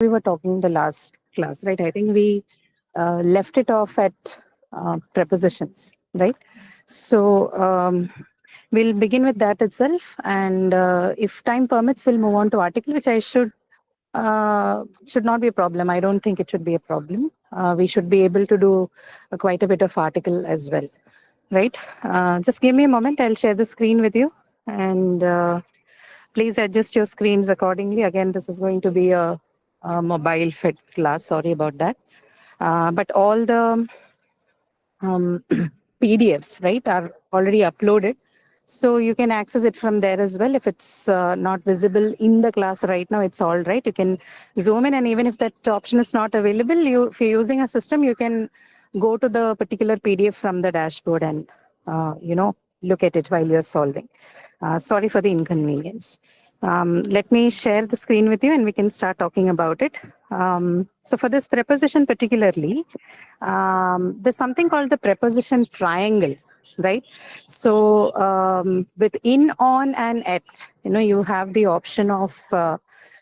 we were talking the last class, right? I think we left it off at prepositions, right? So we'll begin with that itself, and if time permits, we'll move on to article, which I should not be a problem. I don't think it should be a problem. We should be able to do quite a bit of article as well, right? Just give me a moment. I'll share the screen with you, and please adjust your screens accordingly. Again, this is going to be a mobile fed class. Sorry about that. But all the PDFs, right, are already uploaded. So you can access it from there as well. If it's not visible in the class right now, it's all right. You can zoom in, and even if that option is not available, if you're using a system, you can go to the particular PDF from the dashboard and, look at it while you're solving. Sorry for the inconvenience. Let me share the screen with you and we can start talking about it. So for this preposition particularly, there's something called the preposition triangle, right? So with in, on, and at, you have the option of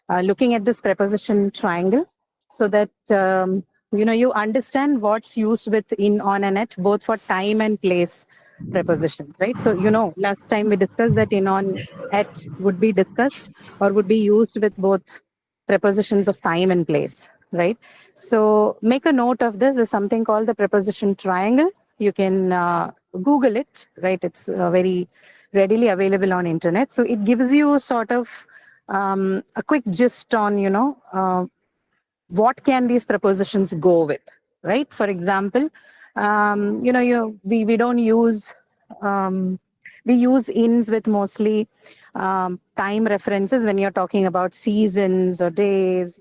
looking at this preposition triangle so that, you understand what's used with in, on, and at, both for time and place prepositions, right? So, last time we discussed that in, on, at would be discussed or would be used with both prepositions of time and place, right? So make a note of this. There's something called the preposition triangle. You can Google it, right? It's very readily available on internet. So it gives you sort of a quick gist on, what can these prepositions go with, right? For example, we don't use, we use ins with mostly time references when you're talking about seasons or days,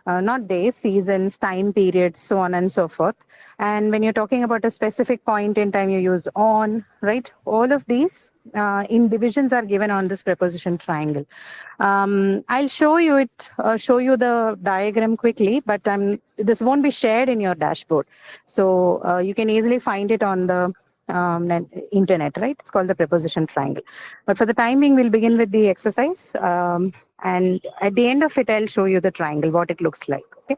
not days, seasons, time periods, so on and so forth. And when you're talking about a specific point in time, you use on, right? All of these in divisions are given on this preposition triangle. I'll show you it, show you the diagram quickly, but this won't be shared in your dashboard. So you can easily find it on the internet, right? It's called the preposition triangle. But for the time being, we'll begin with the exercise. And at the end of it, I'll show you the triangle, what it looks like. Okay.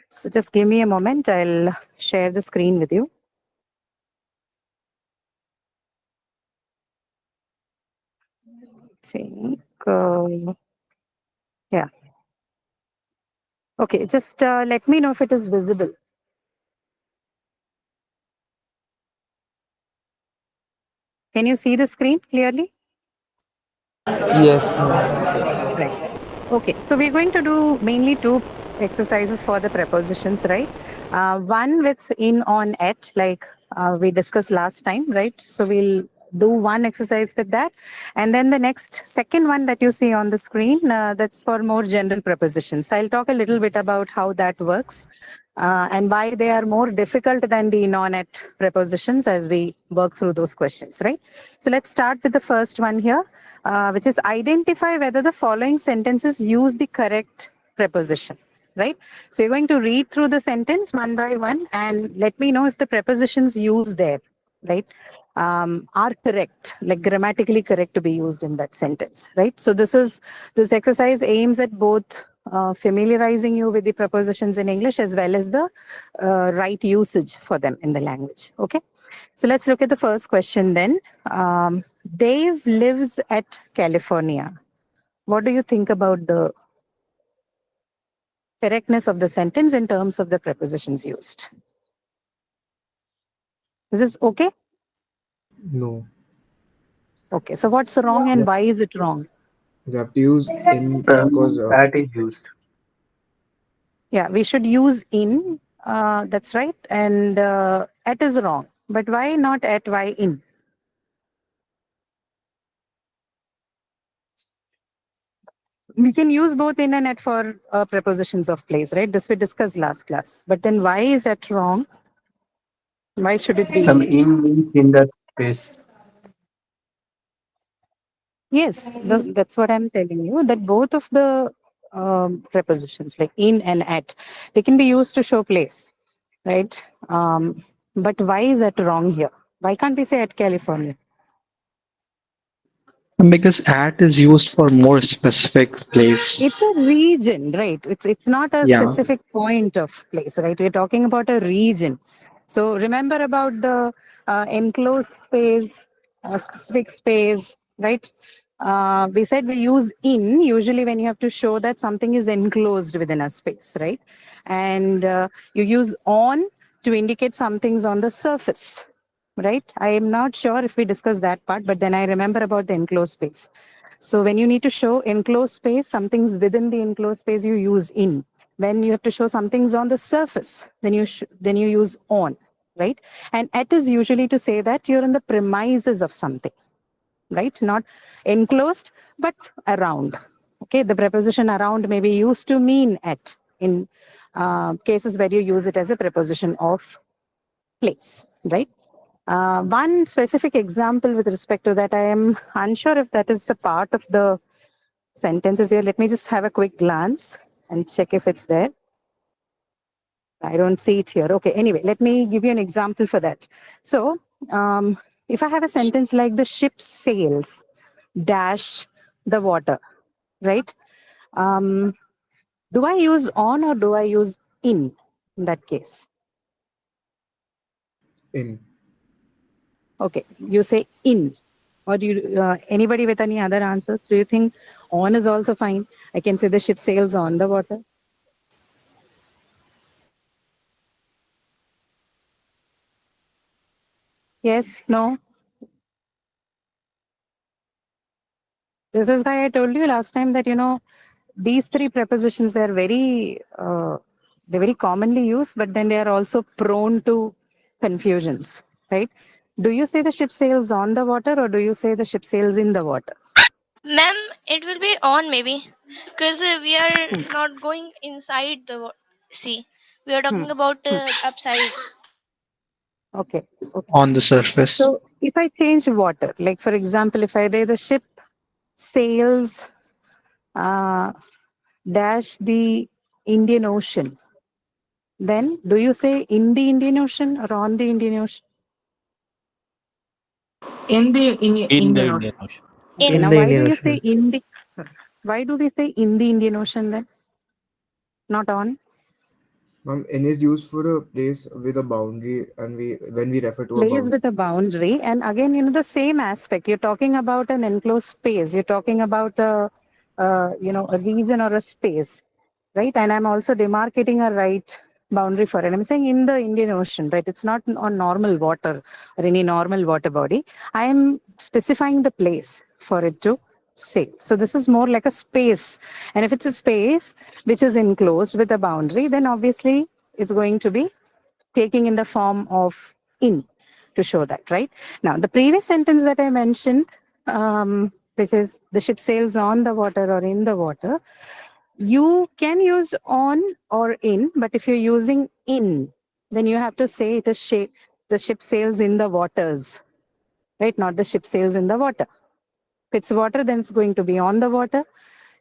So just give me a moment. I'll share the screen with you. Think, yeah. Okay, just let me know if it is visible. Can you see the screen clearly? Yes. Right. Okay, so we're going to do mainly two exercises for the prepositions, right? One with in, on, at, like we discussed last time, right? So we'll do one exercise with that. And then the next second one that you see on the screen, that's for more general prepositions. I'll talk a little bit about how that works and why they are more difficult than the non-at prepositions as we work through those questions, right? So let's start with the first one here, which is identify whether the following sentences use the correct preposition, right? So you're going to read through the sentence one by one and let me know if the prepositions used there, right, are correct, like grammatically correct to be used in that sentence, right? So this exercise aims at both familiarizing you with the prepositions in English as well as the right usage for them in the language. Okay, so let's look at the first question then. Dave lives at California. What do you think about the correctness of the sentence in terms of the prepositions used? Is this okay? No. Okay, so what's wrong and Yeah. why is it wrong? You have to use in because That is used. Yeah, we should use in, that's right, and at is wrong. But why not at, why in? We can use both in and at for prepositions of place, right? This we discussed last class. But then why is that wrong? Why should it be in? In means in the space. Yes, that's what I'm telling you, that both of the prepositions, like in and at, they can be used to show place, right? But why is that wrong here? Why can't we say at California? Because at is used for more specific place. It's a region, right? It's not a Yeah. specific point of place, right? We're talking about a region. So remember about the enclosed space, specific space, right? We said we use in usually when you have to show that something is enclosed within a space, right? And you use on to indicate something's on the surface, right? I am not sure if we discussed that part, but then I remember about the enclosed space. So when you need to show enclosed space, something's within the enclosed space, you use in. When you have to show something's on the surface, then you use on, right? And at is usually to say that you're in the premises of something, right? Not enclosed, but around. Okay, the preposition around may be used to mean at in cases where you use it as a preposition of place, right? One specific example with respect to that, I am unsure if that is a part of the sentences here. Let me just have a quick glance and check if it's there. I don't see it here. Okay, anyway, let me give you an example for that. So, if I have a sentence like the ship sails, dash the water, right? Do I use on or do I use in that case? In. Okay, you say in. Or do you, anybody with any other answers? Do you think on is also fine? I can say the ship sails on the water. Yes, no. This is why I told you last time that, these three prepositions, they're very commonly used, but then they are also prone to confusions, right? Do you say the ship sails on the water or do you say the ship sails in the water? Ma'am, it will be on maybe because we are not going inside the sea. We are talking about upside. Okay, okay. On the surface. So if I change water, like for example, if I say the ship sails uh, dash the Indian Ocean, then do you say in the Indian Ocean or on the Indian Ocean? In the In the Indian Indian Ocean. Ocean. Okay, In now In the why do Indian you say Ocean. in the, why do we say in the Indian Ocean then? Not on? In is used for a place with a boundary, and when we refer to a Place boundary. with a boundary. And again, the same aspect. You're talking about an enclosed space. You're talking about a region or a space, right? And I'm also demarcating a right boundary for it. I'm saying in the Indian Ocean, right? It's not on normal water or any normal water body. I am specifying the place for it to sail. So this is more like a space. And if it's a space which is enclosed with a boundary, then obviously it's going to be taking in the form of in to show that, right? Now, the previous sentence that I mentioned, which is the ship sails on the water or in the water, you can use on or in, but if you're using in, then you have to say it is the ship sails in the waters, right? Not the ship sails in the water. If it's water, then it's going to be on the water.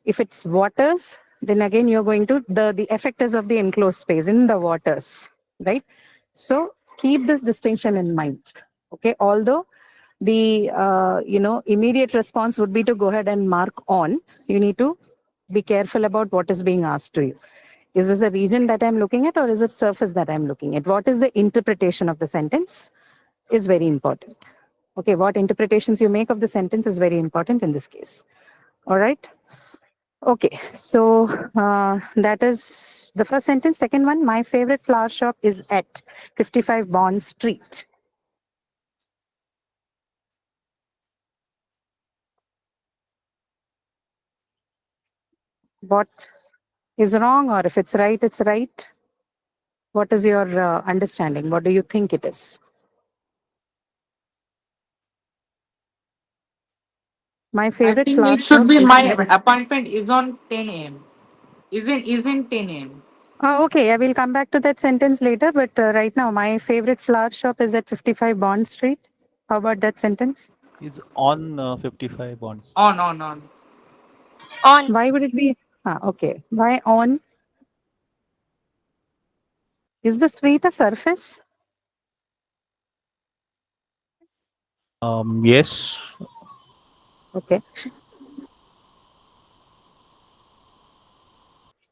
If it's waters, then again you're going to the effect is of the enclosed space in the waters, right? So keep this distinction in mind. Okay, although the immediate response would be to go ahead and mark on, you need to be careful about what is being asked to you. Is this a region that I'm looking at or is it surface that I'm looking at? What is the interpretation of the sentence is very important. Okay, what interpretations you make of the sentence is very important in this case. All right. Okay, so that is the first sentence. Second one, my favorite flower shop is at 55 Bond Street. What is wrong, or if it's right, it's right? What is your understanding? What do you think it is? My I favorite think flower it should shop be is my at. appointment is on 10 a.m. Isn't 10 a.m. Oh, okay, I will come back to that sentence later, but right now, my favorite flower shop is at 55 Bond Street. How about that sentence? Is on 55 bonds. On. on. Why would it be? Okay, why on? Is the street a surface? Yes. Okay.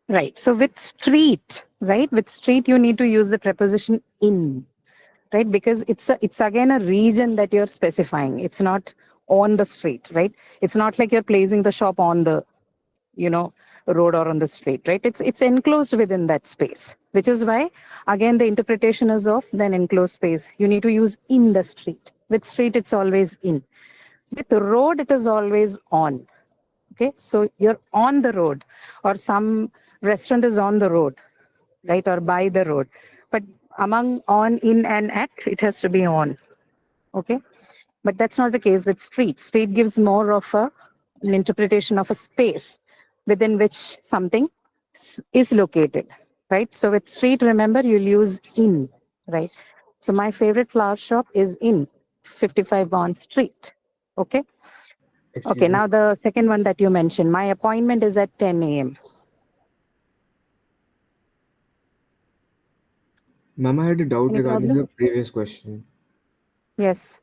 Right. So with street, right? With street, you need to use the preposition in, right? Because it's again a region that you're specifying. It's not on the street, right? It's not like you're placing the shop on the, road or on the street, right? It's enclosed within that space, which is why again the interpretation is of then enclosed space. You need to use in the street. With street, it's always in. With road, it is always on. Okay, so you're on the road, or some restaurant is on the road, right, or by the road. But among on, in, and at, it has to be on. Okay, but that's not the case with street. Street gives more of an interpretation of a space within which something is located, right? So with street, remember, you'll use in, right? So my favorite flower shop is in 55 Bond Street. Okay. Excuse Okay, me. now the second one that you mentioned, my appointment is at 10 a.m. Ma'am, I had a doubt Any regarding problem? the previous question. Yes.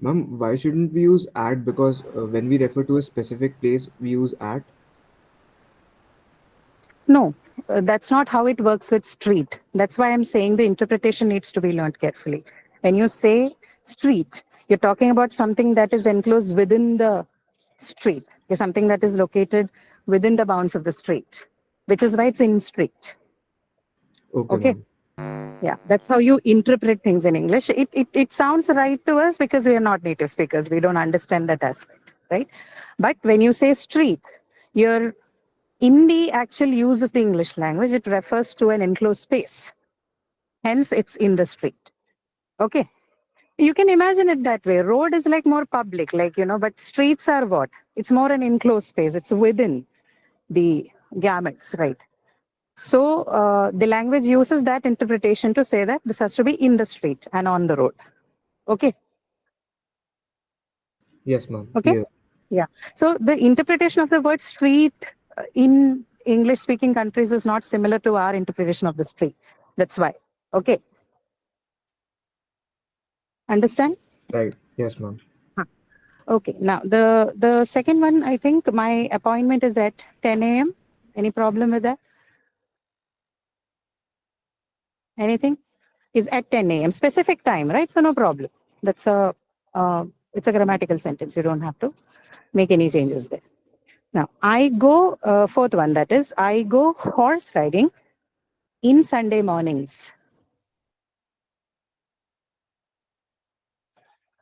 Ma'am, why shouldn't we use at? Because when we refer to a specific place, we use at. No, that's not how it works with street. That's why I'm saying the interpretation needs to be learned carefully. When you say street, you're talking about something that is enclosed within the street, something that is located within the bounds of the street, which is why it's in street. Okay, Okay. ma'am. Yeah, that's how you interpret things in English. It sounds right to us because we are not native speakers. We don't understand that aspect, right? But when you say street, you're in the actual use of the English language, it refers to an enclosed space. Hence, it's in the street. Okay. You can imagine it that way. Road is like more public, but streets are what? It's more an enclosed space. It's within the gametes, right? So the language uses that interpretation to say that this has to be in the street and on the road. Okay. Yes, ma'am. Okay. Clear. Yeah. So the interpretation of the word street in English speaking countries is not similar to our interpretation of the street. That's why. Okay. Understand? Right. Yes, ma'am. Okay. Now the second one, I think my appointment is at 10 a.m. Any problem with that? Anything? Is at 10 a.m. specific time, right? So no problem. That's it's a grammatical sentence. You don't have to make any changes there. Now I go fourth one. That is, I go horse riding in Sunday mornings.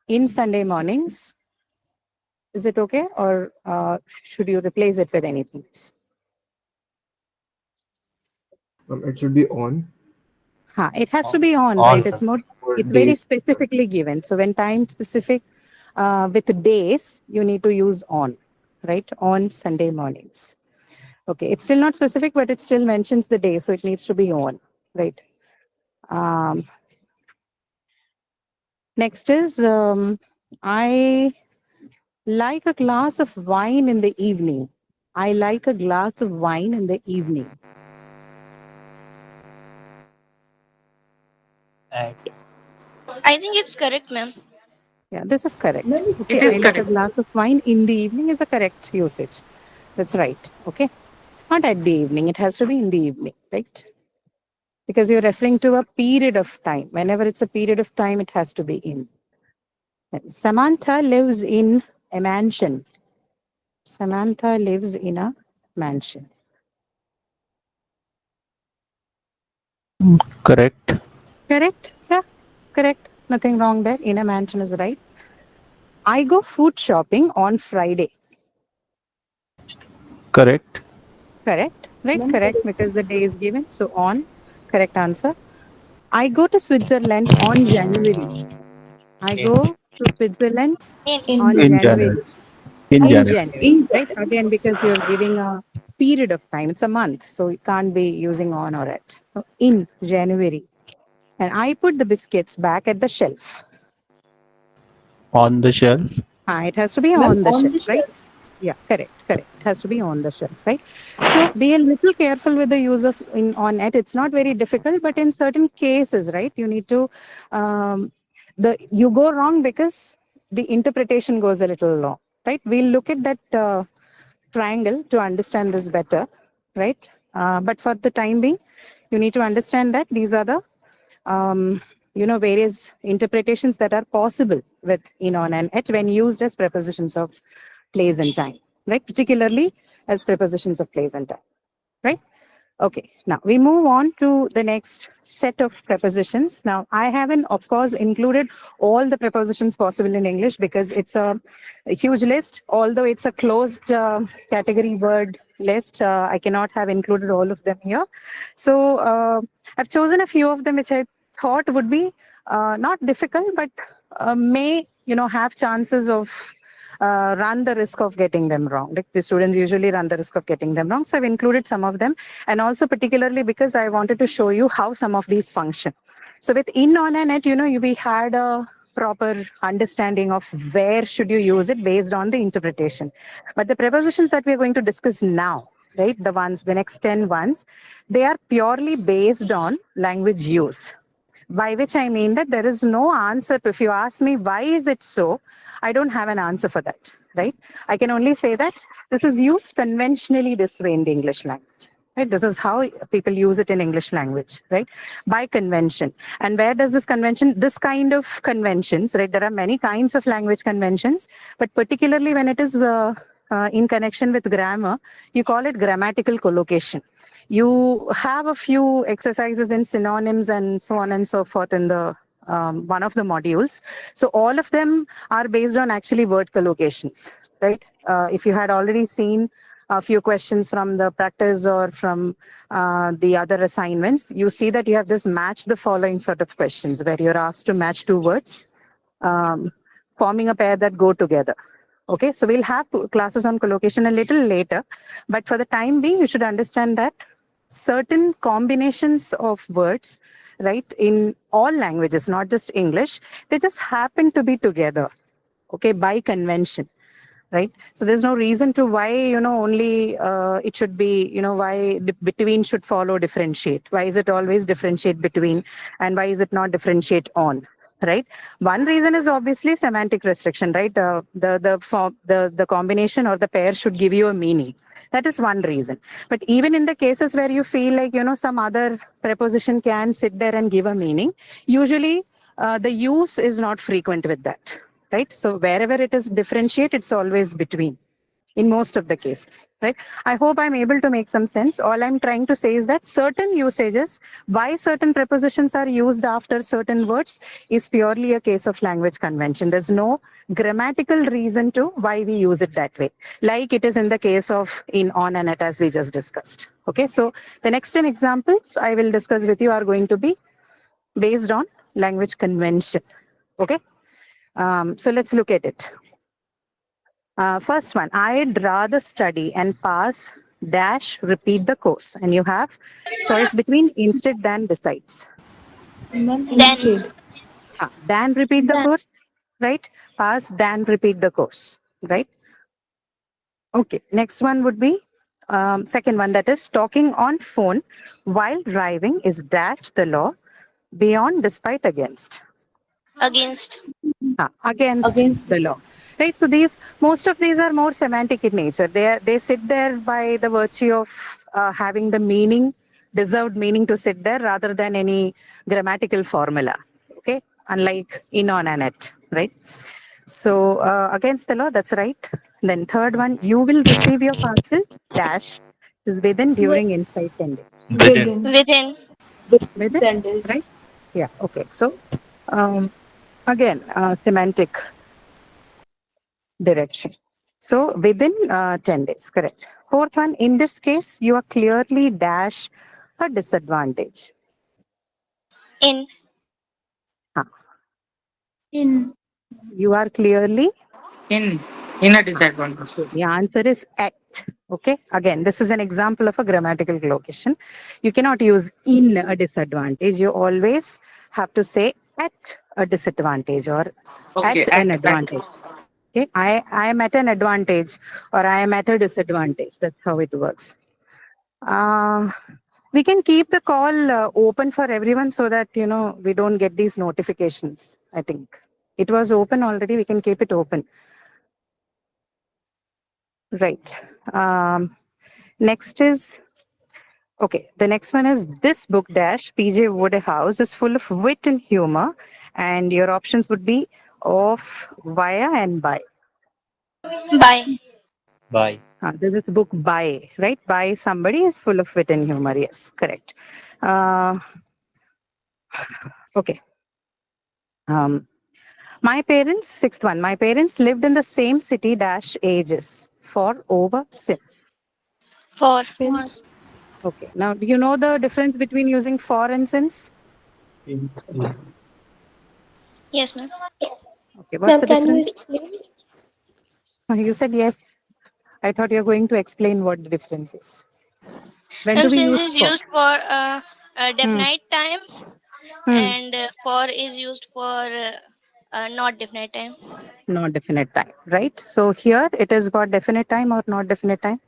In Sunday mornings. Is it okay, or should you replace it with anything else? It should be on. It has to be on, On. right? It's more. For It's very days. specifically given. So when time specific with days, you need to use on, right? On Sunday mornings. Okay, it's still not specific, but it still mentions the day, so it needs to be on, right? Next is I like a glass of wine in the evening. I like a glass of wine in the evening. At. I think it's correct, ma'am. Yeah, this is correct. Okay, It is I like a correct. glass of wine in the evening is the correct usage. That's right. Okay. Not at the evening. It has to be in the evening, right? Because you're referring to a period of time. Whenever it's a period of time, it has to be in. Samantha lives in a mansion. Samantha lives in a mansion. Correct. Correct? Yeah, correct. Nothing wrong there. In a mansion is right. I go food shopping on Friday. Correct. Correct, right? Correct, because the day is given. So on, correct answer. I go to Switzerland on January. I go to Switzerland on In January. January. In In January. January, right? Again, because you're giving a period of time. It's a month, so you can't be using on or at. So in January. And I put the biscuits back at the shelf. On the shelf. It has to be on the shelf, right? Yeah, correct. It has to be on the shelf, right? So be a little careful with the use of on at. It's not very difficult, but in certain cases, right, you need to you go wrong because the interpretation goes a little long. right? We'll look at that triangle to understand this better, right? But for the time being, you need to understand that these are the various interpretations that are possible with in, on, and at when used as prepositions of place and time, right? Particularly as prepositions of place and time, right? Okay, now we move on to the next set of prepositions. Now, I haven't, of course, included all the prepositions possible in English because it's a huge list. Although it's a closed category word list, I cannot have included all of them here. So I've chosen a few of them which I thought would be not difficult, but may have chances of run the risk of getting them wrong. Like the students usually run the risk of getting them wrong. So I've included some of them, and also particularly because I wanted to show you how some of these function. So with in, on, and at, we had a proper understanding of where should you use it based on the interpretation. But the prepositions that we're going to discuss now, right, the next 10 ones, they are purely based on language use. By which I mean that there is no answer. If you ask me, why is it so? I don't have an answer for that, right? I can only say that this is used conventionally this way in the English language, right? This is how people use it in English language, right? By convention. And where does this kind of conventions, right? There are many kinds of language conventions, but particularly when it is in connection with grammar, you call it grammatical collocation. You have a few exercises in synonyms and so on and so forth in the one of the modules. So all of them are based on actually word collocations, right? If you had already seen a few questions from the practice or from the other assignments, you see that you have this match the following sort of questions where you're asked to match two words, forming a pair that go together. Okay, so we'll have classes on collocation a little later, but for the time being, you should understand that certain combinations of words, right, in all languages, not just English, they just happen to be together, okay, by convention, right? So there's no reason to why, only it should be, why between should follow differentiate. Why is it always differentiate between, and why is it not differentiate on? Right. One reason is obviously semantic restriction, right? The combination or the pair should give you a meaning. That is one reason. But even in the cases where you feel like, some other preposition can sit there and give a meaning, usually the use is not frequent with that, right? So wherever it is differentiate, it's always between. In most of the cases, right? I hope I'm able to make some sense. All I'm trying to say is that certain usages, why certain prepositions are used after certain words is purely a case of language convention. There's no grammatical reason to why we use it that way, like it is in the case of in, on, and at, as we just discussed. Okay, so the next 10 examples I will discuss with you are going to be based on language convention. Okay, so let's look at it. First one, I'd rather study and pass dash repeat the course, and you have choice between instead, than, besides. Then. Than repeat the course, right? Pass than repeat the course, right? Okay, next one would be second one, that is talking on phone while driving is dash the law, beyond, despite, against. Against. Against the law. Right, so most of these are more semantic in nature. They sit there by the virtue of having the meaning, deserved meaning to sit there rather than any grammatical formula. Okay, unlike in, on, and at, right? So against the law, that's right. Then third one, you will receive your parcel dash is within, during, inside 10 days. Within. Within, 10 days, right? Yeah. Okay. So again, semantic direction. So within 10 days, correct. Fourth one, in this case, you are clearly dash a disadvantage. In. You are clearly, In a disadvantage. the answer is at. Okay, again, this is an example of a grammatical collocation. You cannot use in a disadvantage. You always have to say at a disadvantage or at an advantage. Okay, I am at an advantage or I am at a disadvantage. That's how it works. We can keep the call open for everyone so that, we don't get these notifications. I think it was open already. We can keep it open. Right. Next is, okay, the next one is this book dash PJ Wodehouse is full of wit and humor, and your options would be of, via, and by. By. By. This is a book by, right? By somebody is full of wit and humor. Yes, correct. Okay. My parents, sixth one, my parents lived in the same city dash ages for over sin. For. Okay. Now, do you know the difference between using for and since? Yes, ma'am. Okay. What's the Can you difference? explain? You said yes. I thought you were going to explain what the difference is. When do Ma'am, we since use is for? used for a definite time, Hmm. and for is used for not definite time. Not definite time, right? So here it is about definite time or not definite time?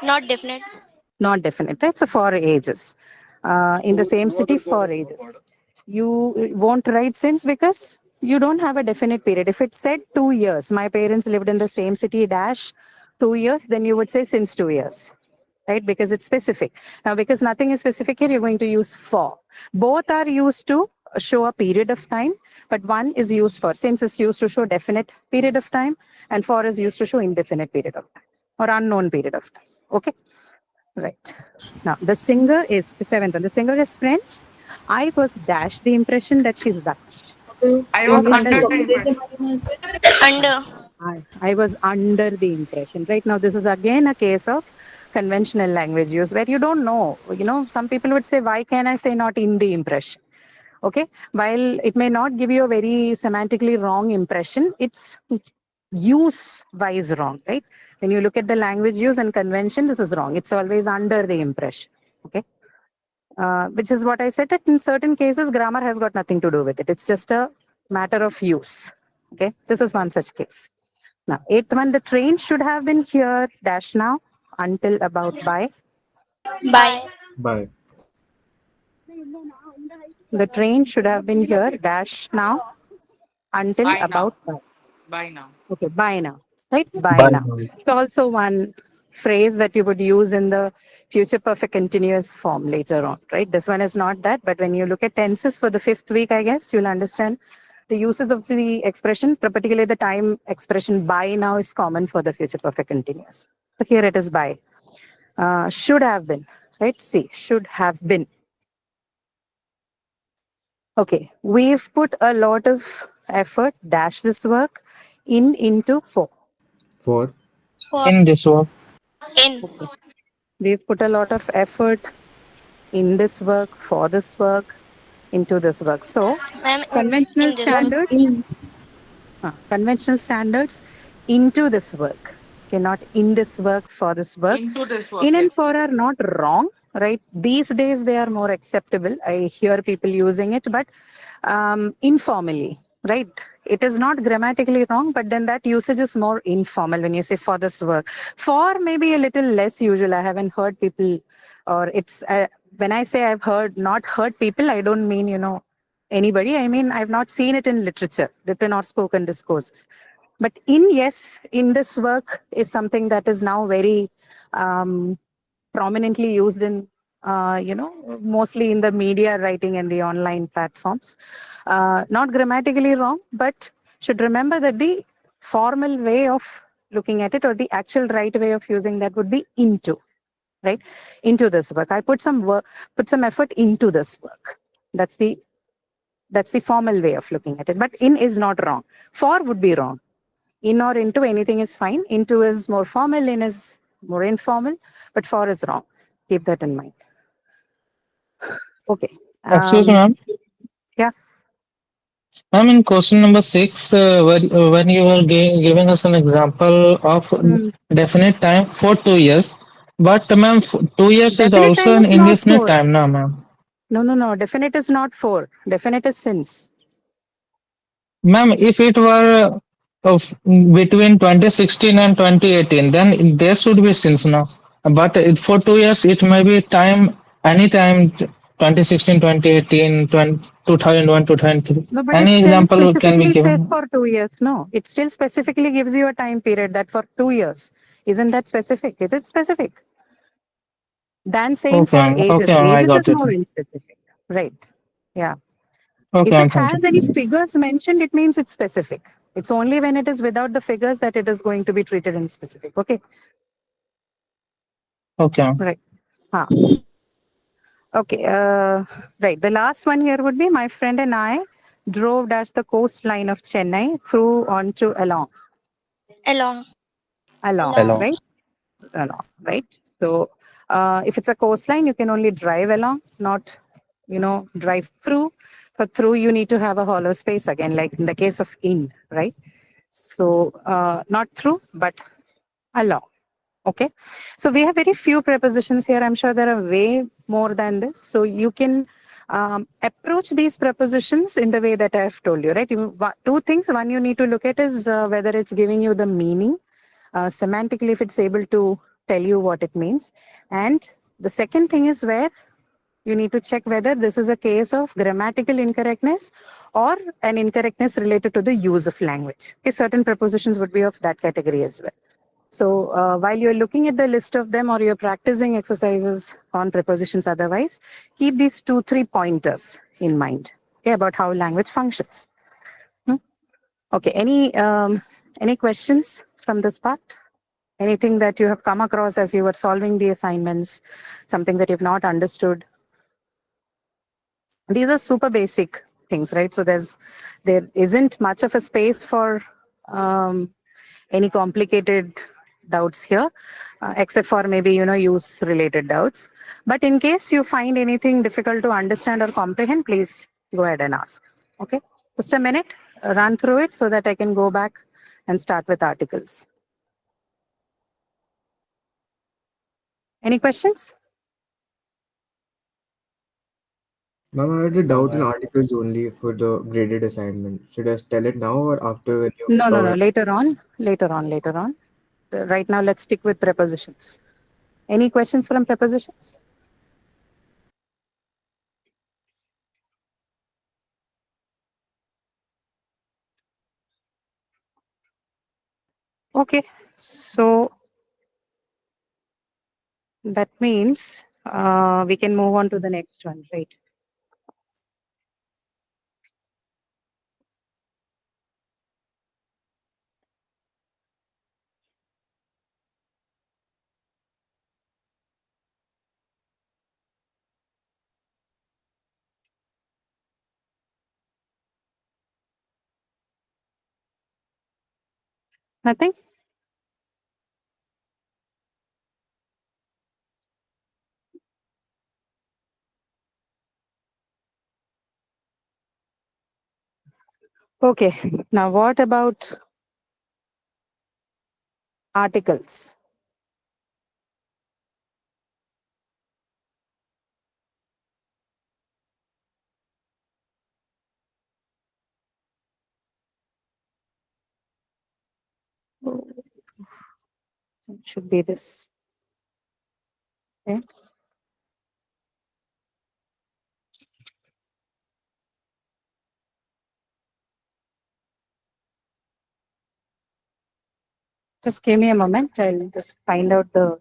Not definite. Not definite, right? So for ages. In the same city for ages. You won't write since because you don't have a definite period. If it said 2 years, my parents lived in the same city dash 2 years, then you would say since 2 years, right? Because it's specific. Now, because nothing is specific here, you're going to use for. Both are used to show a period of time, but one is used for. Since is used to show definite period of time, and for is used to show indefinite period of time or unknown period of time. Okay. Right. Now, the singer is the seventh one. The singer is French. I was dash the impression that she's Dutch. I was English under is the impression. Under. I was under the impression. Right now, this is again a case of conventional language use where you don't know. Some people would say, why can I say not in the impression? Okay. While it may not give you a very semantically wrong impression, it's use wise wrong, right? When you look at the language use and convention, this is wrong. It's always under the impression. Okay. Which is what I said that in certain cases, grammar has got nothing to do with it. It's just a matter of use. Okay. This is one such case. Now, eighth one, the train should have been here dash now until about by. By. By. The train should have been here dash now until By now. about by. By now. Okay, by now, right? By By now. now. It's also one phrase that you would use in the future perfect continuous form later on, right? This one is not that, but when you look at tenses for the fifth week, I guess you'll understand the uses of the expression, particularly the time expression by now is common for the future perfect continuous. So here it is by. Should have been, right? See, should have been. Okay, we've put a lot of effort, dash this work, into for. For. For. In this work. In. We've put a lot of effort in this work, for this work, into this work. So, Ma'am, conventional in this one. standards, conventional standards into this work. Okay, not in this work, for this work. Into this work. In and Yes. for are not wrong, right? These days they are more acceptable. I hear people using it, but informally, right? It is not grammatically wrong, but then that usage is more informal when you say for this work. For maybe a little less usual. I haven't heard people, or it's when I say I've not heard people, I don't mean anybody. I mean I've not seen it in literature, written or spoken discourses. But yes, in this work is something that is now very prominently used in, mostly in the media writing and the online platforms. Not grammatically wrong, but should remember that the formal way of looking at it or the actual right way of using that would be into, right? Into this work. I put some effort into this work. That's the formal way of looking at it. But in is not wrong. For would be wrong. In or into, anything is fine. Into is more formal, in is more informal, but for is wrong. Keep that in mind. Okay. Excuse me, ma'am. Yeah. Ma'am, in question number 6, when you were giving us an example of definite time for 2 years, but ma'am, 2 years is Definite also time an is not indefinite for. time now, ma'am. No. Definite is not for. Definite is since. Ma'am, if it were of between 2016 and 2018, then there should be since now. But for 2 years, it may be time, any time 2016, 2018, 2001, 2003. No, but it Any still example can be specifically says given? for 2 years. No, it still specifically gives you a time period that for 2 years. Isn't that specific? Is it specific? Than saying Okay, for ma'am. ages. Okay, ma'am, I Ages is got it. more specific. Right. Yeah. Okay, If ma'am, it thank has you. any figures mentioned, it means it's specific. It's only when it is without the figures that it is going to be treated in specific. Okay. Okay, ma'am. Right. Huh. Okay. Right. The last one here would be my friend and I drove dash the coastline of Chennai through onto along. Along. Along. Right? Along. Right. So if it's a coastline, you can only drive along, not drive through. For through, you need to have a hollow space again, like in the case of in, right? So not through, but along. Okay. So we have very few prepositions here. I'm sure there are way more than this. So you can approach these prepositions in the way that I've told you, right? Two things. One you need to look at is whether it's giving you the meaning semantically, if it's able to tell you what it means. And the second thing is where you need to check whether this is a case of grammatical incorrectness or an incorrectness related to the use of language. Okay, certain prepositions would be of that category as well. So while you're looking at the list of them or you're practicing exercises on prepositions otherwise, keep these 2-3 pointers in mind, okay, about how language functions. Okay, any questions from this part? Anything that you have come across as you were solving the assignments, something that you've not understood? These are super basic things, right? So there isn't much of a space for any complicated doubts here, except for maybe, use related doubts. But in case you find anything difficult to understand or comprehend, please go ahead and ask. Okay, just a minute, run through it so that I can go back and start with articles. Any questions? Ma'am, I had a doubt in articles only for the graded assignment. Should I tell it now or after when you No, cover? later on. Right now, let's stick with prepositions. Any questions from prepositions? Okay, so that means we can move on to the next one, right? Nothing? Okay, now what about articles? It should be this. Okay. Just give me a moment. I'll just find out the.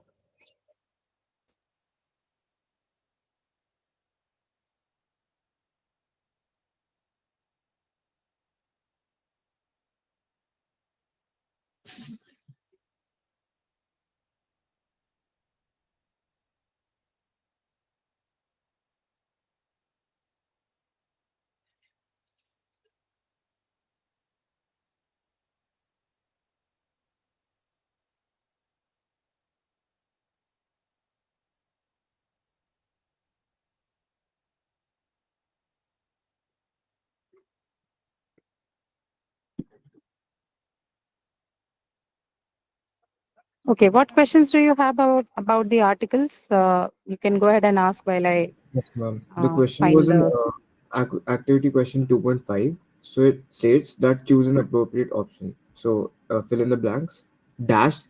Okay, what questions do you have about the articles? You can go ahead and ask while I Yes, ma'am. The question find was in the. activity question 2.5. So it states that choose an appropriate option. So fill in the blanks. Dash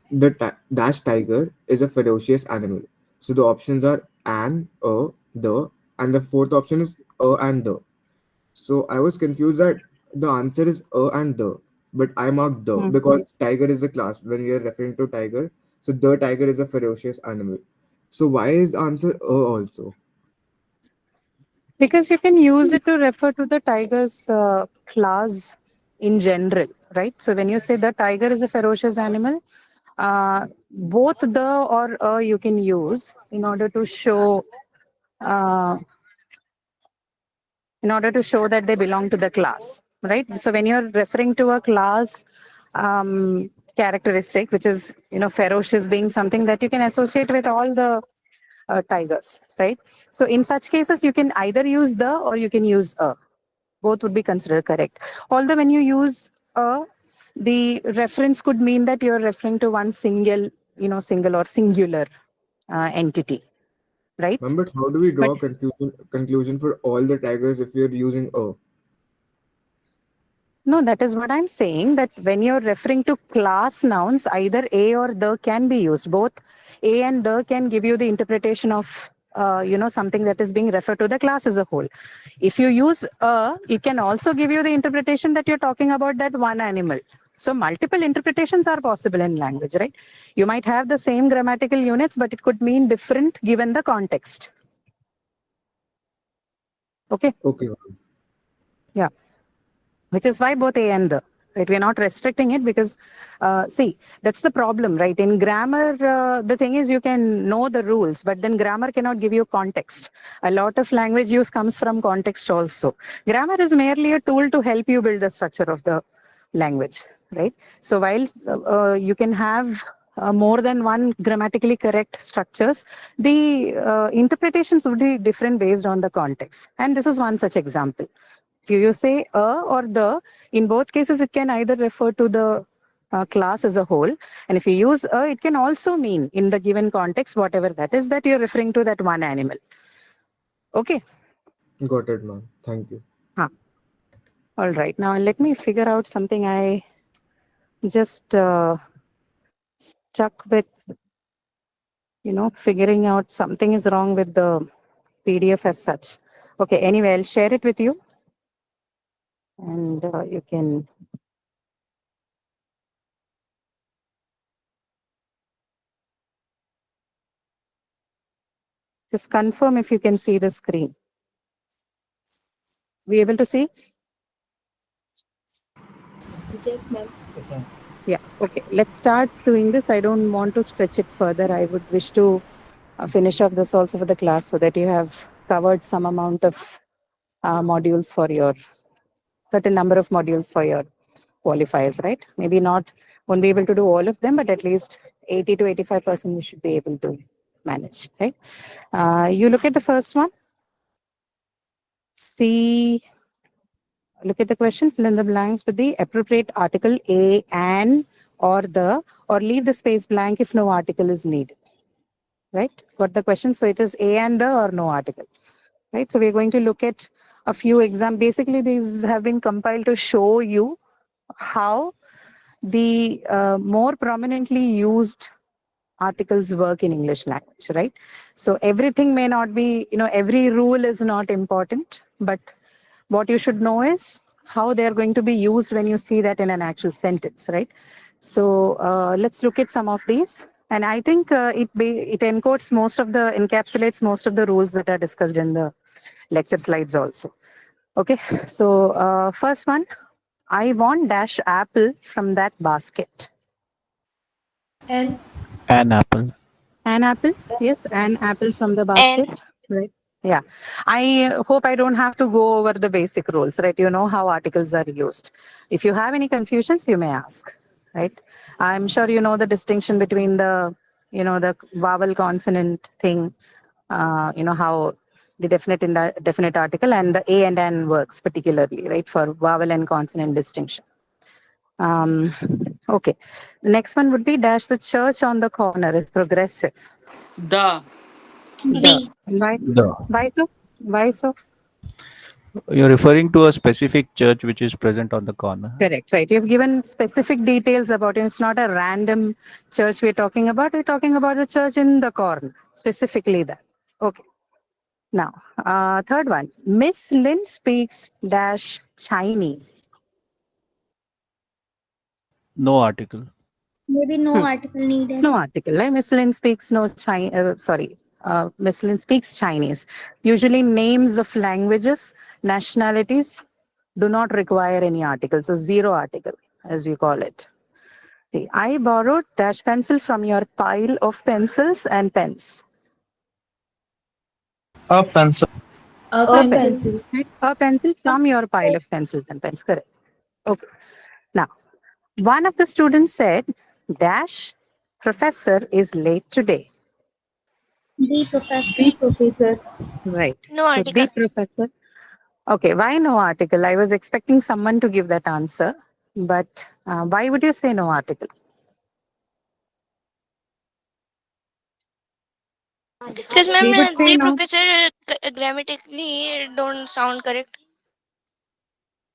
tiger is a ferocious animal. So the options are an, a, the, and the fourth option is and the. So I was confused that the answer is and the, but I marked the Hmm. because tiger is a class when we are referring to tiger. So the tiger is a ferocious animal. So why is the answer also? Because you can use it to refer to the tiger's class in general, right? So when you say the tiger is a ferocious animal, both the or a you can use in order to show uh, that they belong to the class, right? So when you're referring to a class characteristic, which is, ferocious being something that you can associate with all the tigers, right? So in such cases, you can either use the or you can use a. Both would be considered correct. Although when you use a, the reference could mean that you're referring to one single or singular entity, right? Ma'am, but how do we But draw conclusion for all the tigers if we are using a? no, that is what I'm saying, that when you're referring to class nouns, either a or the can be used. Both a and the can give you the interpretation of, something that is being referred to the class as a whole. If you use a, it can also give you the interpretation that you're talking about that one animal. So multiple interpretations are possible in language, right? You might have the same grammatical units, but it could mean different given the context. Okay. Okay, ma'am. Yeah. Which is why both a and the, right? We're not restricting it because, see, that's the problem, right? In grammar, the thing is you can know the rules, but then grammar cannot give you context. A lot of language use comes from context also. Grammar is merely a tool to help you build the structure of the language, right? So while you can have more than one grammatically correct structures, the interpretations would be different based on the context. And this is one such example. If you say a or the, in both cases, it can either refer to the class as a whole. And if you use a, it can also mean in the given context, whatever that is, that you're referring to that one animal. Okay. Got it, ma'am. Thank you. All right. Now let me figure out something. I just stuck with, figuring out something is wrong with the PDF as such. Okay. Anyway, I'll share it with you. And you can just confirm if you can see the screen. Be able to see? Yes, ma'am. Yeah. Okay. Let's start doing this. I don't want to stretch it further. I would wish to finish off this also for the class so that you have covered some amount of modules for your certain number of modules for your qualifiers, right? Maybe won't be able to do all of them, but at least 80 to 85% we should be able to manage, right? You look at the first one. Look at the question, fill in the blanks with the appropriate article a, an, or the, or leave the space blank if no article is needed. Right? Got the question? So it is a and the or no article. Right? So we're going to look at a few examples. Basically, these have been compiled to show you how the more prominently used articles work in English language, right? So everything may not be, every rule is not important, but what you should know is how they're going to be used when you see that in an actual sentence, right? So let's look at some of these. And I think it encapsulates most of the rules that are discussed in the lecture slides also. Okay, so first one, I want dash apple from that basket. And An apple. An apple, yes, an apple from the basket, right? Yeah, I hope I don't have to go over the basic rules, right? You know how articles are used. If you have any confusions, you may ask, right? I'm sure you know the distinction between the, the vowel consonant thing, how the definite and definite article and the a and an works particularly, right? For vowel and consonant distinction. Okay, the next one would be dash the church on the corner is progressive. The. The. Why? The. Why so? Why so? You're referring to a specific church which is present on the corner. Correct, right. You've given specific details about it. It's not a random church we're talking about. We're talking about the church in the corner, specifically that. Okay. Now, third one. Miss Lin speaks dash Chinese. No article. Maybe no article needed. No article. Right? Miss Lin speaks Miss Lin speaks Chinese. Usually names of languages, nationalities do not require any article. So zero article, as we call it. Okay. I borrowed dash pencil from your pile of pencils and pens. A pencil. A pencil. pencil. Right? A pencil from your pile of pencils and pens. Correct. Okay. Now, one of the students said, dash professor is late today. The professor. Right. No So article. the professor. Okay, why no article? I was expecting someone to give that answer, but why would you say no article? Because We ma'am, would say the no. professor grammatically don't sound correct.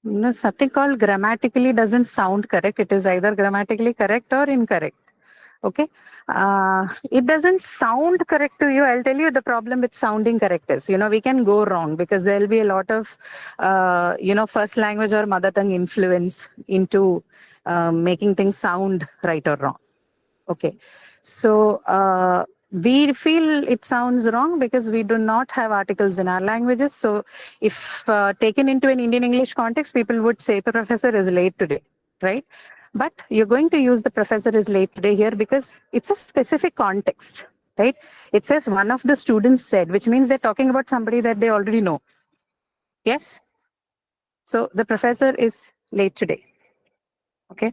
No, something called grammatically doesn't sound correct. It is either grammatically correct or incorrect. Okay. It doesn't sound correct to you. I'll tell you the problem with sounding correct is, we can go wrong because there'll be a lot of, first language or mother tongue influence into making things sound right or wrong. Okay. So, we feel it sounds wrong because we do not have articles in our languages. So if taken into an Indian English context, people would say the professor is late today, right? But you're going to use the professor is late today here because it's a specific context, right? It says one of the students said, which means they're talking about somebody that they already know. Yes? So the professor is late today. Okay?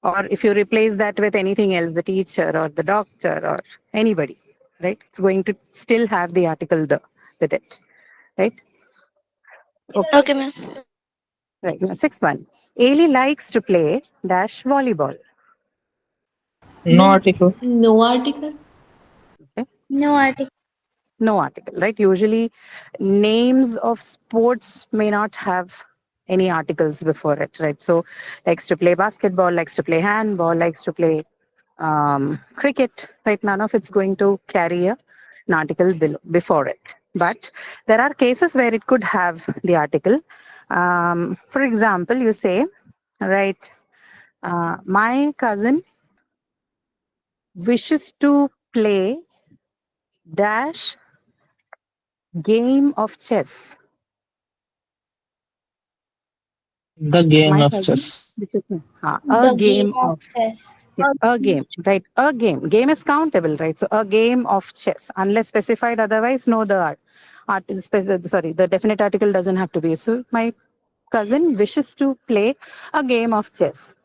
Or if you replace that with anything else, the teacher or the doctor or anybody, right? It's going to still have the article the with it, right? Okay, ma'am. Right. Now, sixth one. Ailey likes to play dash volleyball. No article. No article. Okay. No article. No article, right? Usually names of sports may not have any articles before it, right? So likes to play basketball, likes to play handball, likes to play cricket, right? None of it's going to carry an article before it. But there are cases where it could have the article. For example, you say, right, my cousin wishes to play dash game of chess. The game My of cousin chess. wishes to, a The game of chess. yeah, a game, right? A game. Game is countable, right? So a game of chess, unless specified otherwise, no, the the definite article doesn't have to be. So my cousin wishes to play a game of chess.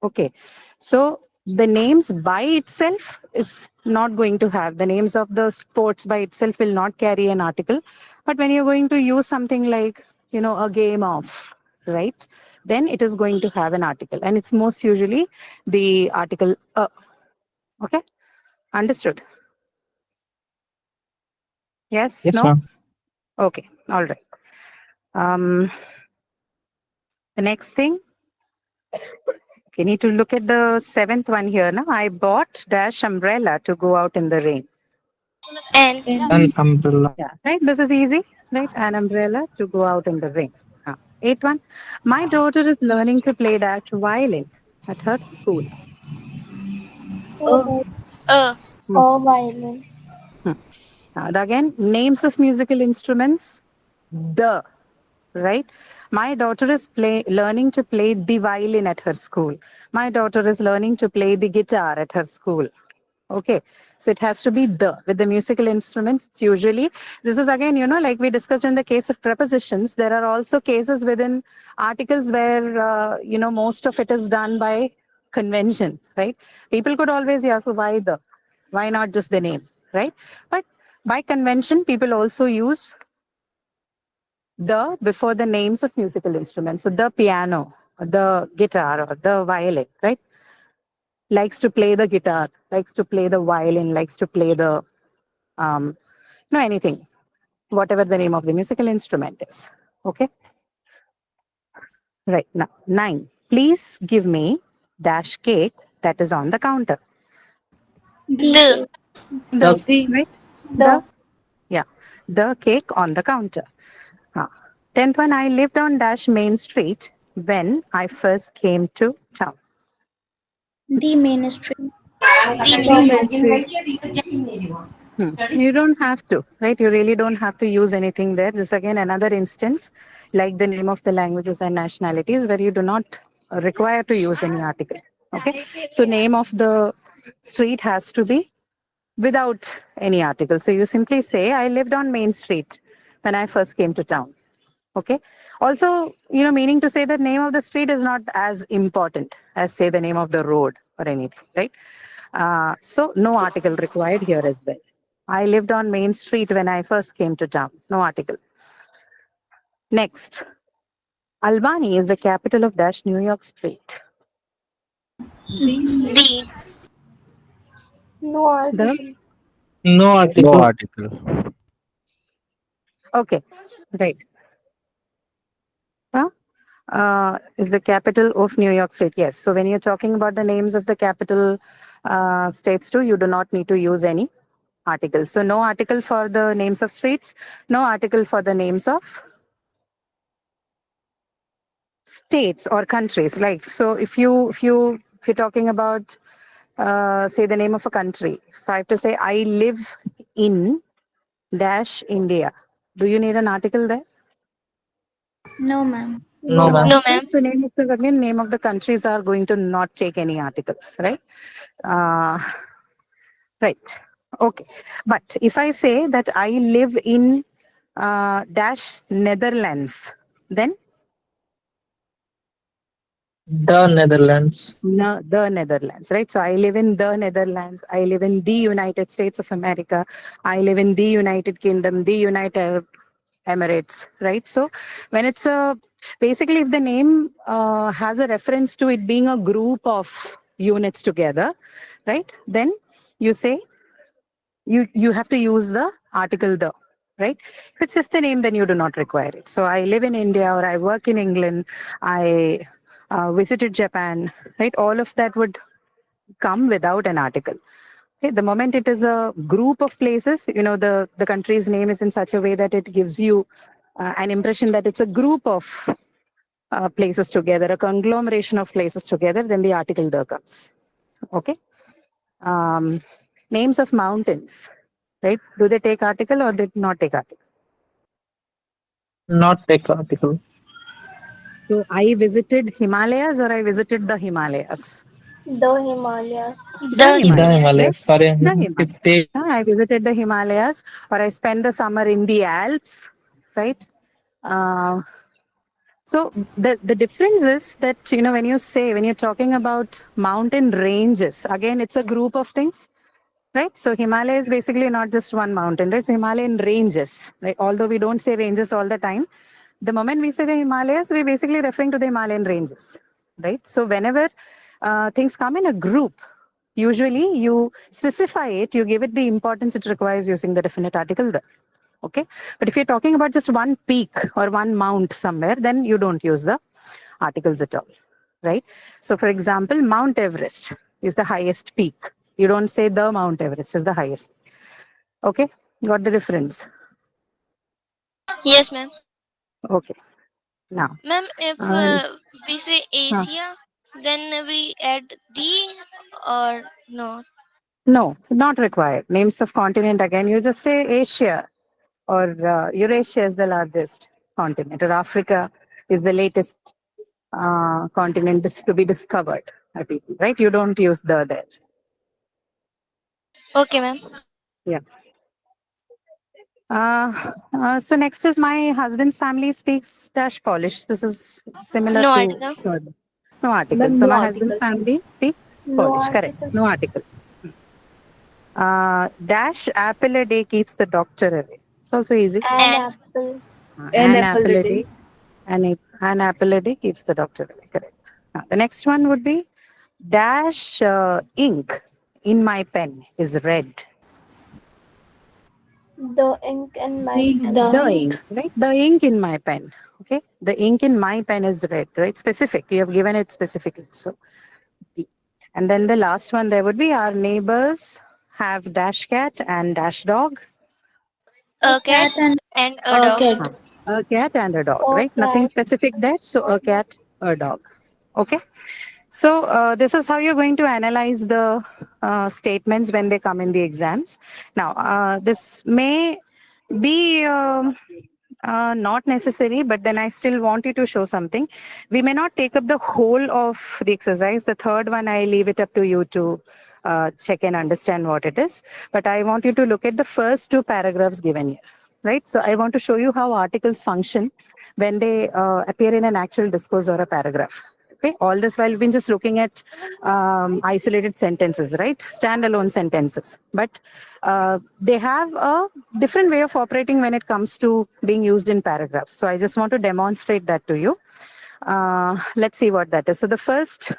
Okay. So the names by itself is not going to have the names of the sports by itself will not carry an article. But when you're going to use something like, a game of, right? Then it is going to have an article and it's most usually the article okay, understood? Yes. Yes, No. ma'am. Okay, all right. The next thing, you need to look at the seventh one here. Now I bought dash umbrella to go out in the rain. And An umbrella. Yeah, right, this is easy, right? An umbrella to go out in the rain. Eighth one, my daughter is learning to play dash violin at her school. Violin. Again, names of musical instruments, right? My daughter is learning to play the violin at her school. My daughter is learning to play the guitar at her school. Okay, so it has to be with the musical instruments. It's usually, this is again, like we discussed in the case of prepositions, there are also cases within articles where, most of it is done by convention, right? People could always ask, why not just the name, right? But by convention, people also use the before the names of musical instruments. So the piano, the guitar, or the violin, right? Likes to play the guitar, likes to play the violin, likes to play the, anything, whatever the name of the musical instrument is. Okay. Right. Now, 9. Please give me dash cake that is on the counter. the Right? Yeah. the cake on the counter. 10th one, I lived on dash Main Street when I first came to town. The Main Street. You don't have to, right? You really don't have to use anything there. This again another instance, like the name of the languages and nationalities, where you do not require to use any article. Okay, so name of the street has to be without any article. So you simply say, I lived on Main Street when I first came to town. Okay. Also, meaning to say that name of the street is not as important as say the name of the road or anything, right? So no article required here as well. I lived on Main Street when I first came to town. No article. Next, Albany is the capital of dash New York State. D. No article. No article. No article. Okay, right. Is the capital of New York State. Yes. So when you're talking about the names of the capital states too, you do not need to use any article. So no article for the names of streets, no article for the names of states or countries. Like, so if you're talking about say the name of a country, if I have to say I live in dash India, do you need an article there? No, ma'am. No, ma'am. No, ma'am. The name of the countries are going to not take any articles, right? Right. Okay. But if I say that I live in dash Netherlands, then The Netherlands. the Netherlands, right? So I live in the Netherlands. I live in the United States of America. I live in the United Kingdom, the United Arab Emirates, right? So when it's basically if the name has a reference to it being a group of units together, right? Then you say you have to use the article the, right? If it's just the name, then you do not require it. So I live in India, or I work in England, I visited Japan, right? All of that would come without an article. Okay, the moment it is a group of places, the country's name is in such a way that it gives you an impression that it's a group of places together, a conglomeration of places together, then the article the comes. Okay. Names of mountains, right? Do they take article or they not take article? Not take article. So I visited Himalayas or I visited the Himalayas? The Himalayas. The Himalayas. Sorry. The Himalayas. It take I visited the Himalayas, or I spent the summer in the Alps, right? So the difference is that, when you're talking about mountain ranges, again, it's a group of things, right? So Himalaya is basically not just one mountain, right? It's Himalayan ranges, right? Although we don't say ranges all the time, the moment we say the Himalayas, we're basically referring to the Himalayan ranges, right? So whenever things come in a group, usually you specify it, you give it the importance it requires using the definite article there. Okay. But if you're talking about just one peak or one mount somewhere, then you don't use the articles at all, right? So for example, Mount Everest is the highest peak. You don't say the Mount Everest is the highest. Okay. Got the difference? Yes, ma'am. Okay. Now, Ma'am, if we say Asia, then we add the or no? no, not required. Names of continent, again, you just say Asia, or Eurasia is the largest continent, or Africa is the latest continent to be discovered, right? You don't use the there. Okay, ma'am. Yeah. So next is my husband's family speaks dash Polish. This is similar No to article. third. No article. So my husband's family speak No Polish. article. Correct. No article. Dash apple a day keeps the doctor away. It's also easy. An apple. An apple a day. An apple a day keeps the doctor away. Correct. The next one would be dash ink in my pen is red. The ink in my The ink, right? The ink in my pen. Okay. The ink in my pen is red, right? Specific. You have given it specifically. So, and then the last one there would be our neighbors have dash cat and dash dog. A cat and a A dog. cat. A cat and a dog, A right? Nothing cat. specific there. So a cat, a dog. Okay. So this is how you're going to analyze the statements when they come in the exams. Now, this may be not necessary, but then I still want you to show something. We may not take up the whole of the exercise. The third one, I leave it up to you to check and understand what it is. But I want you to look at the first two paragraphs given here, right? So I want to show you how articles function when they appear in an actual discourse or a paragraph. Okay, all this while we've been just looking at isolated sentences, right? Standalone sentences. But they have a different way of operating when it comes to being used in paragraphs. So I just want to demonstrate that to you. Let's see what that is. So the first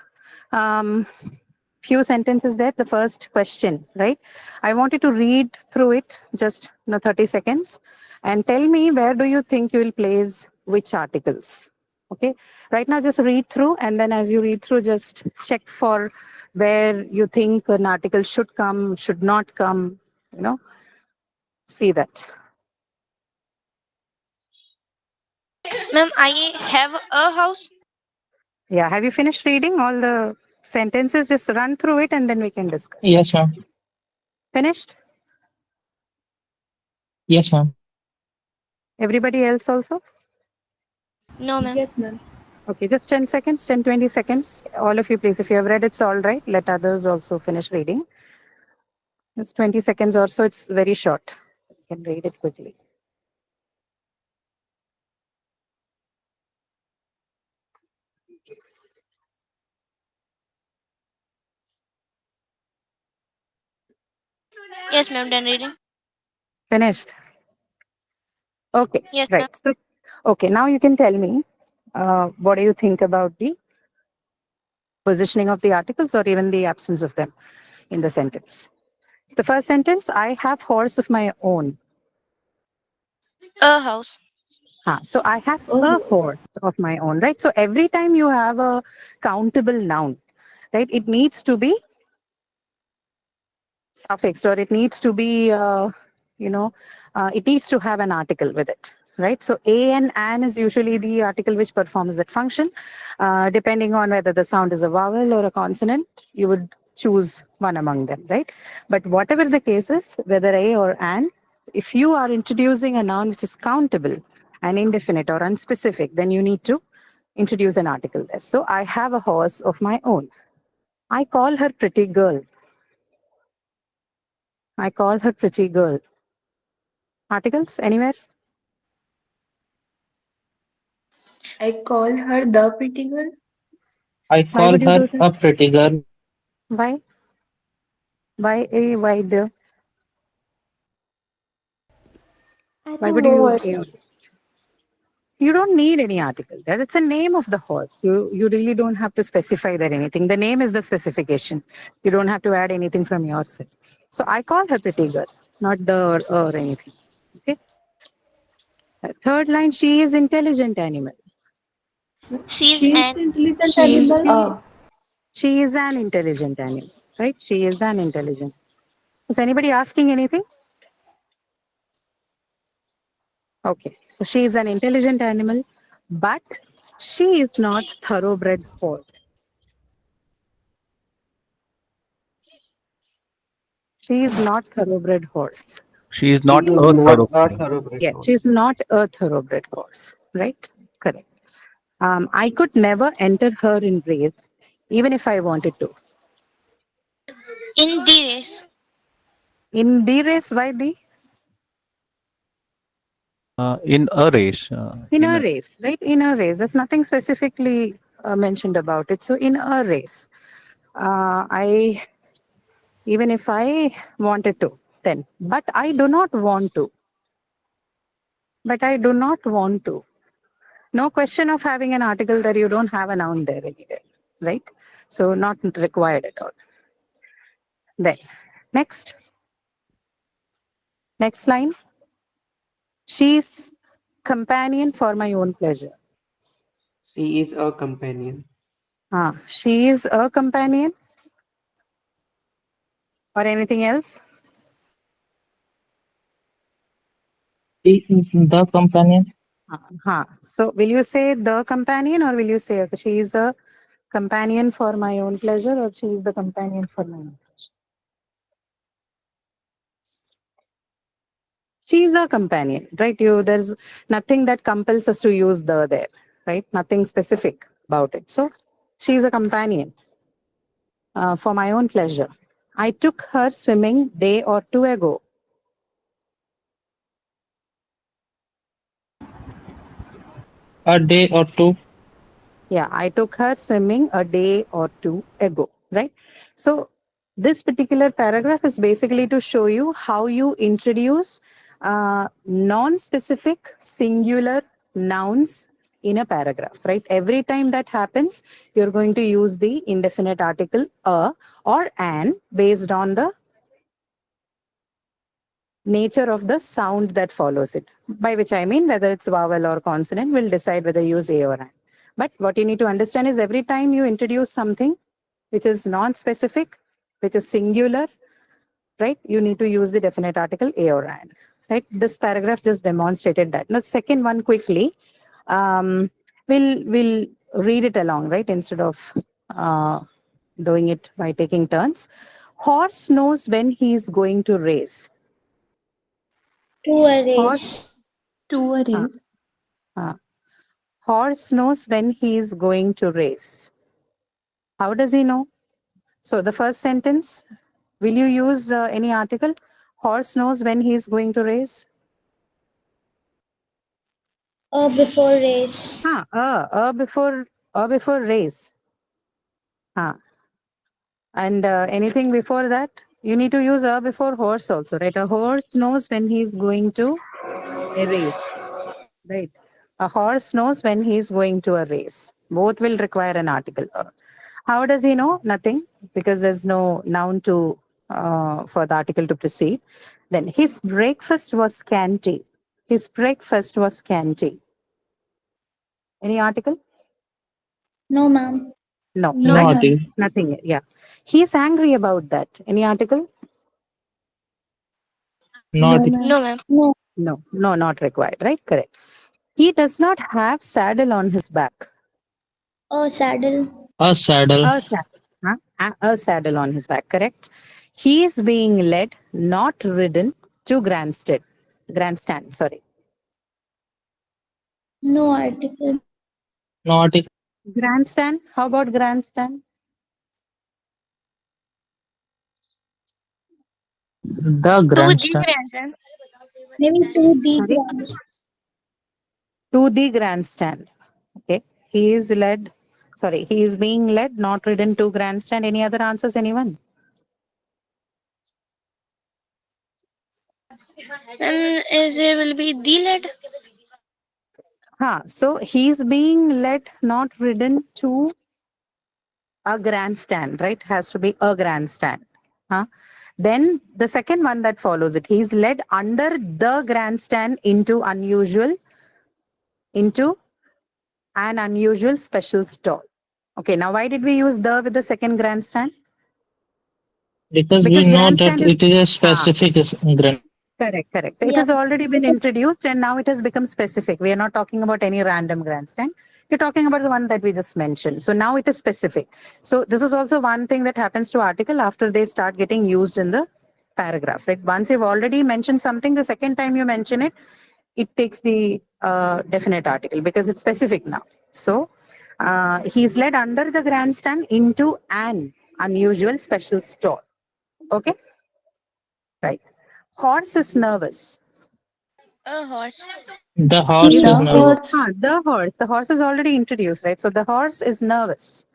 few sentences there, the first question, right? I want you to read through it just 30 seconds and tell me where do you think you will place which articles. Okay, right now just read through, and then as you read through, just check for where you think an article should come, should not come, see that. Ma'am, I have a house. Yeah, have you finished reading all the sentences? Just run through it and then we can discuss. Yes, ma'am. Finished? Yes, ma'am. Everybody else also? No, ma'am. Yes, ma'am. Okay, just 10 seconds, 10, 20 seconds. All of you, please, if you have read, it's all right. Let others also finish reading. Just 20 seconds or so, it's very short. You can read it quickly. Yes, ma'am. Done reading. Finished? Okay, Yes, ma'am. right. So, okay, now you can tell me, what do you think about the positioning of the articles or even the absence of them in the sentence? So the first sentence, I have horse of my own. A house. So I have a Oh. horse of my own, right? So every time you have a countable noun, right, it needs to be suffixed, or it needs to be, it needs to have an article with it, right? So a and an is usually the article which performs that function. Depending on whether the sound is a vowel or a consonant, you would choose one among them, right? But whatever the case is, whether a or an, if you are introducing a noun which is countable and indefinite or unspecific, then you need to introduce an article there. So I have a horse of my own. I call her pretty girl. I call her pretty girl. Articles anywhere? I call her the pretty girl. I Why call would you her do that? a pretty girl. Why? Why a? Why the? I Why think would no you use words. a? You don't need any article there. It's a name of the horse. You really don't have to specify that anything. The name is the specification. You don't have to add anything from your side. So I call her pretty girl, not the or anything. Okay. Third line, she is intelligent animal. She's an. Intelligent She is animal. she is an intelligent animal, right? She is an intelligent. Is anybody asking anything? Okay, so she is an intelligent animal, but she is not thoroughbred horse. She is not thoroughbred horse. She is She not is a not thoroughbred. thoroughbred Yeah, horse. she is not a thoroughbred horse, right? Correct. I could never enter her in race, even if I wanted to. In the race. In the race, why the? In a race. In a race, right? In a race. There's nothing specifically mentioned about it. So in a race, even if I wanted to, then, but I do not want to. But I do not want to. No question of having an article that you don't have a noun there anywhere, right? So not required at all. Then, next line. She's companion for my own pleasure. She is a companion. She is a companion or anything else? He is the companion. So will you say the companion or will you say she is a companion for my own pleasure or she is the companion for my own pleasure? She is a companion, right? There's nothing that compels us to use the there, right? Nothing specific about it. So she is a companion for my own pleasure. I took her swimming day or two ago. A day or two. Yeah, I took her swimming a day or two ago, right? So this particular paragraph is basically to show you how you introduce non-specific singular nouns in a paragraph, right? Every time that happens, you're going to use the indefinite article a or an based on the nature of the sound that follows it, by which I mean whether it's vowel or consonant will decide whether you use a or an. But what you need to understand is every time you introduce something which is non-specific, which is singular, right, you need to use the definite article a or an, right? This paragraph just demonstrated that. Now, second one quickly, we'll read it along, right, instead of doing it by taking turns. Horse knows when he is going to race. To a Horse, race. To a race. horse knows when he is going to race. How does he know? So the first sentence, will you use any article? Horse knows when he is going to race. Before race. Before race. And anything before that, you need to use before horse also, right? A horse knows when he is going to a race, right? A horse knows when he is going to a race. Both will require an article. How does he know? Nothing, because there's no noun to for the article to precede. Then his breakfast was scanty. His breakfast was scanty. Any article? No, ma'am. No, No, right? Naughty. Nothing. Yeah. He's angry about that. Any article? Naughty. no, ma'am. No. No, not required, right? Correct. He does not have saddle on his back. A saddle. A saddle. A saddle. A saddle on his back, correct. He is being led, not ridden, to grandstand, sorry. No article. Naughty. Grandstand, how about grandstand? The To the grandstand. grandstand. Maybe to the Sorry? grandstand. To the grandstand. Okay. He is being led, not ridden to grandstand. Any other answers, anyone? Is there will be the lead? So he's being led, not ridden to a grandstand, right? Has to be a grandstand. Then the second one that follows it, he's led under the grandstand into an unusual special stall. Okay, now why did we use the with the second grandstand? Because Because we know that grandstand is it is a specific grand. correct. It Yeah. has already been introduced and now it has become specific. We are not talking about any random grandstand. You're talking about the one that we just mentioned. So now it is specific. So this is also one thing that happens to article after they start getting used in the paragraph, right? Once you've already mentioned something, the second time you mention it, it takes the definite article because it's specific now. So he's led under the grandstand into an unusual special stall. Okay? Right. Horse is nervous. A horse. The horse is The nervous. horse. The horse. The horse is already introduced, right? So the horse is nervous.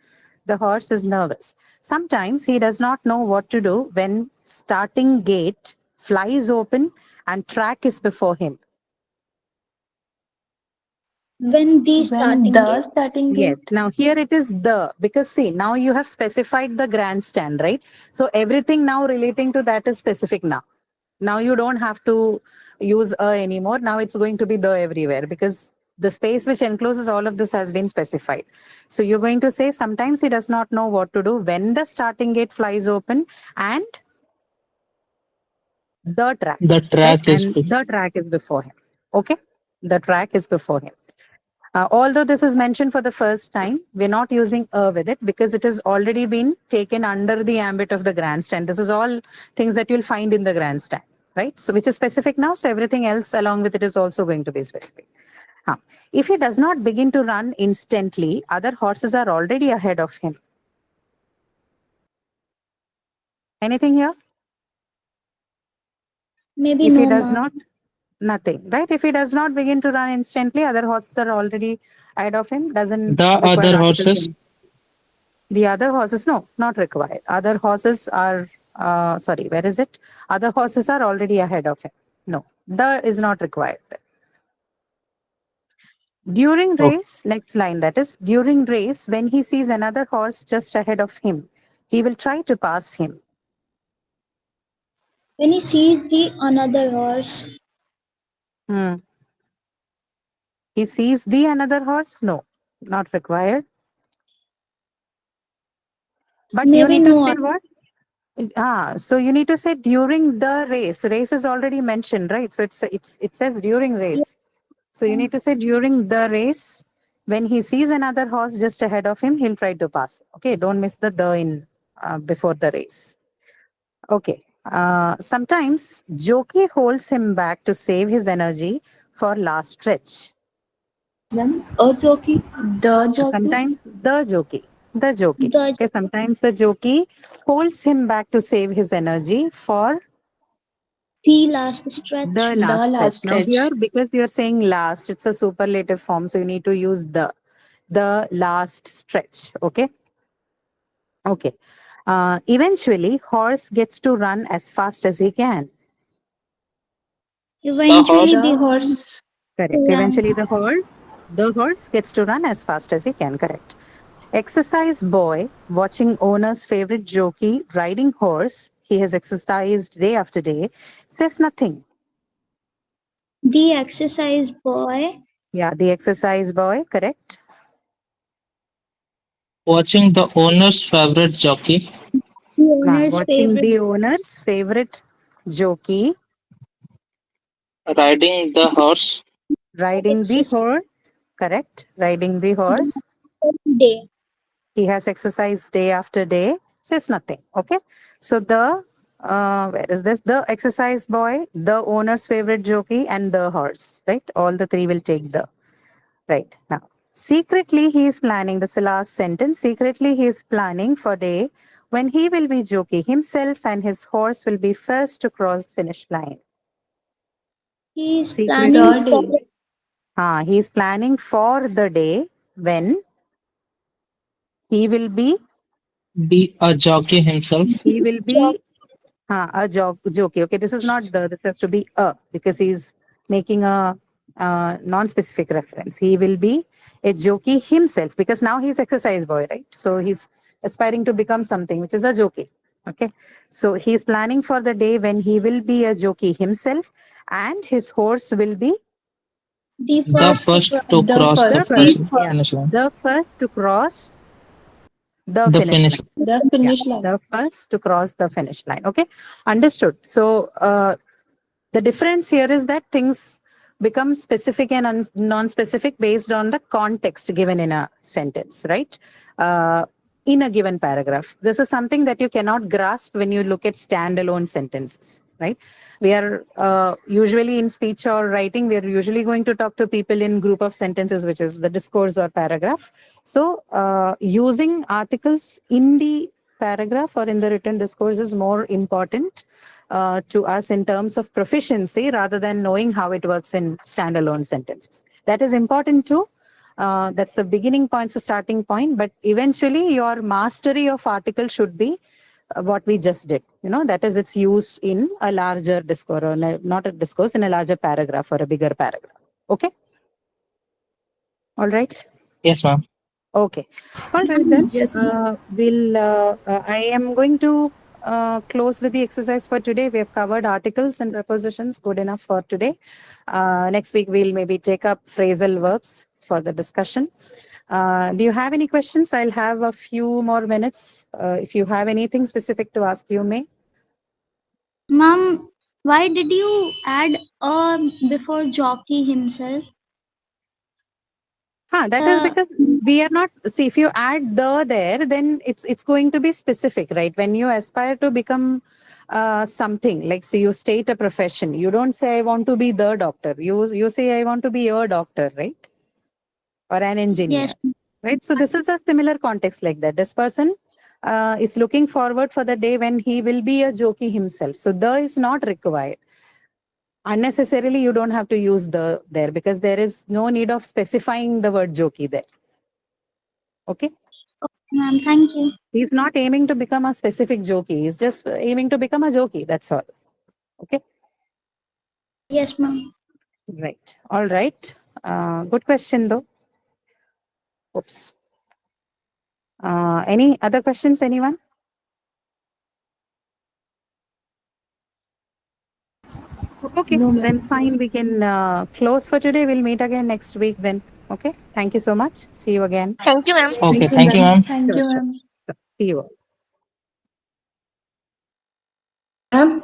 The horse is nervous. Sometimes he does not know what to do when starting gate flies open and track is before him. When the starting gate. Starting gate. Yes. Now here it is the, because see, now you have specified the grandstand, right? So everything now relating to that is specific now. Now you don't have to use a anymore. Now it's going to be the everywhere because the space which encloses all of this has been specified. So you're going to say sometimes he does not know what to do when the starting gate flies open and the track. The track is and the track is before him. Okay, the track is before him. Although this is mentioned for the first time, we're not using with it because it has already been taken under the ambit of the grandstand. This is all things that you'll find in the grandstand, right? So which is specific now, so everything else along with it is also going to be specific. If he does not begin to run instantly, other horses are already ahead of him. Anything here? Maybe If he no, does ma'am. not, nothing, right? If he does not begin to run instantly, other horses are already ahead of him, doesn't The require other articles. horses. The other horses, no, not required. Other horses are, sorry, where is it? Other horses are already ahead of him. No, the is not required. During Oh. race, next line, that is, during race, when he sees another horse just ahead of him, he will try to pass him. When he sees the another horse, Hmm. He sees the another horse? No, not required. But you maybe need to no. say what? So you need to say during the race. Race is already mentioned, right? So it says during race. So you need to say during the race, when he sees another horse just ahead of him, he'll try to pass. Okay, don't miss the in before the race. Okay. Sometimes jockey holds him back to save his energy for last stretch. Then a jockey, the jockey. Sometimes the jockey. The jockey. The Okay, sometimes the jockey holds him back to save his energy for last stretch. the last last stretch. Now stretch. here, because you're saying last, it's a superlative form, so you need to use the last stretch. Okay. Okay. Eventually, horse gets to run as fast as he can. Eventually, The the horse. Correct. Run. Eventually, the horse gets to run as fast as he can. Correct. Exercise boy watching owner's favorite jockey riding horse. He has exercised day after day. Says nothing. The exercise boy Yeah, the exercise boy. Correct. Watching the owner's favorite jockey. the owner's Watching favorite the owner's favorite jockey Riding the horse. riding the exercise horse. Correct. Riding the horse. day. He has exercised day after day. Says nothing. Okay. So where is this? The exercise boy, the owner's favorite jockey, and the horse. Right. All the three will take the. Right. Now, secretly he is planning. That's the last sentence. Secretly he is planning for day when he will be jockey himself and his horse will be first to cross the finish line. He is Secretly, planning The for day. he is planning for the day when he will be Be a jockey himself. a jockey. Okay, this is not this has to be a because he's making a non-specific reference. He will be a jockey himself because now he's exercise boy, right? So he's aspiring to become something which is a jockey. Okay, so he's planning for the day when he will be a jockey himself and his horse will be the The first first to to The cross the first. finish line. the first to cross the The finish finish. line. The finish line. The first to cross the finish line. Okay, understood. So the difference here is that things become specific and non-specific based on the context given in a sentence, right? In a given paragraph. This is something that you cannot grasp when you look at standalone sentences, right? We are usually in speech or writing, we are usually going to talk to people in group of sentences, which is the discourse or paragraph. So using articles in the paragraph or in the written discourse is more important to us in terms of proficiency rather than knowing how it works in standalone sentences. That is important too. That's the beginning point, the starting point, but eventually your mastery of article should be what we just did. That is it's used in a larger discourse, or not a discourse, in a larger paragraph or a bigger paragraph. Okay. All right. Yes, ma'am. Okay. All right then. Yes, ma'am. I am going to close with the exercise for today. We have covered articles and prepositions. Good enough for today. Next week, we'll maybe take up phrasal verbs for the discussion. Do you have any questions? I'll have a few more minutes. If you have anything specific to ask, you may. Ma'am, Why did you add a before jockey himself? That is because we are not, see, if you add the there, then it's going to be specific, right? When you aspire to become something, like, so you state a profession, you don't say I want to be the doctor. You say I want to be a doctor, right? Or an engineer, Yes. right? So this is a similar context like that. This person is looking forward for the day when he will be a jockey himself. So the is not required. Unnecessarily, you don't have to use the there, because there is no need of specifying the word jockey there. Okay? Ma'am, thank you. He's not aiming to become a specific jockey. He's just aiming to become a jockey. That's all. Okay? Yes, ma'am. Right. All right. Good question, though. Oops. Any other questions, anyone? Okay, then fine. We can close for today. We'll meet again next week then. Okay. Thank you so much. See you again. Thank you, ma'am. Okay, thank you, ma'am. Thank you, ma'am. See you all. Ma'am,